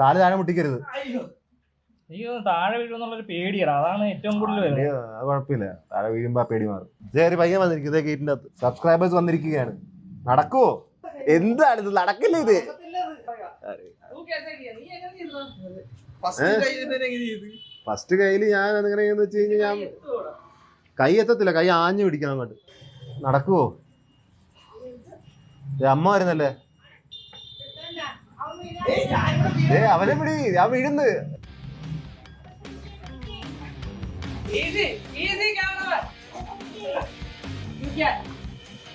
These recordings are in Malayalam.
കാല് താഴെ മുട്ടിക്കരുത്. എനിക്ക് താഴെ വീഴുമെന്നുള്ളൊരു പേടിയാണ്, അതാണ് ഏറ്റവും കൂടുതൽ വരുന്നത്. കുഴപ്പമില്ല, താഴെ വീഴുമ്പോ ആ പേടി മാറും. ഇതേ പയ്യൻ വന്നിരിക്കും, ഗേറ്റിന്റെ അകത്ത് സബ്സ്ക്രൈബേഴ്സ് വന്നിരിക്കുകയാണ്. നടക്കുവോ? എന്താണ് ഇത്? നടക്കില്ല ഇത്. ഫസ്റ്റ് കയ്യില് ഞാൻ എങ്ങനെയാന്ന് വെച്ച് കഴിഞ്ഞാൽ ഞാൻ കൈ എത്തത്തില്ല, കൈ ആഞ്ഞു പിടിക്കണം അങ്ങോട്ട്. നടക്കുവോ? അമ്മ വരുന്നല്ലേ? അവനെ പിടി, ഞാൻ വീഴുന്നു.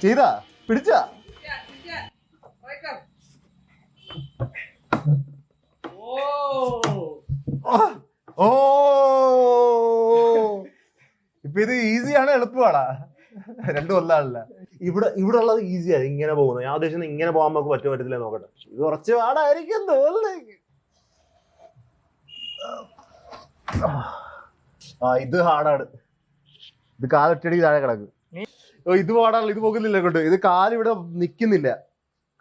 ചെയ്താ പിടിച്ചാ? ഓ, ഇപ്പൊ ഇത് ഈസിയാണ് എളുപ്പമാടാ? രണ്ടും ഒന്നാണല്ല. ഇവിടെ ഉള്ളത് ഈസിയാണ്, ഇങ്ങനെ പോകുന്നത്. ഞാൻ ഉദ്ദേശിച്ചത് ഇങ്ങനെ പോകാൻ നമുക്ക് പറ്റില്ല നോക്കട്ടെ. ഇത് കുറച്ച് പാടായിരിക്കും തോന്നുന്നു. ഇത് ഹാർഡാണ്. ഇത് കാലൊറ്റടിക്ക് താഴെ കിടക്കും. ഇത് പാടാണല്ലോ, ഇത് പോകുന്നില്ല കൊണ്ട്. ഇത് കാലിവിടെ നിക്കുന്നില്ല.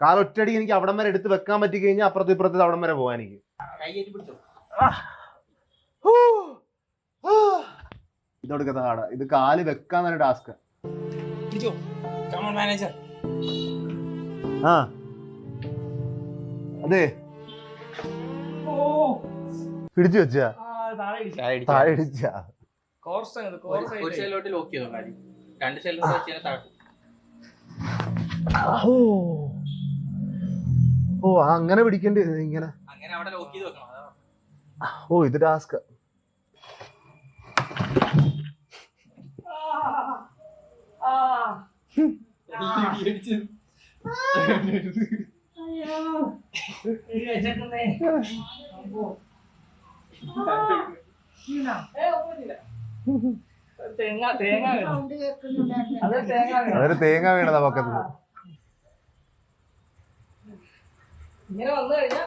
കാലൊറ്റടിക്ക് എനിക്ക് അവിടം വരെ എടുത്ത് വെക്കാൻ പറ്റി കഴിഞ്ഞാൽ അപ്പുറത്ത് ഇപ്പുറത്ത് അവിടം വരെ പോകാൻ എനിക്ക്. ഇതൊടുക്കത്തെ ഹാർഡാ. ഇത് കാല് വെക്കാൻ തന്നെ ടാസ്ക്. ആ അതെ, പിടിച്ചു വെച്ചാ താഴെ ഇടിച്ചാ. ഓ അങ്ങനെ പിടിക്കേണ്ടി ഇങ്ങനെ. ഓ ഇത് ടാസ്ക്. അതൊരു തേങ്ങ വീണതാ പക്കത്ത്. ഇങ്ങനെ വന്നു കഴിഞ്ഞാൽ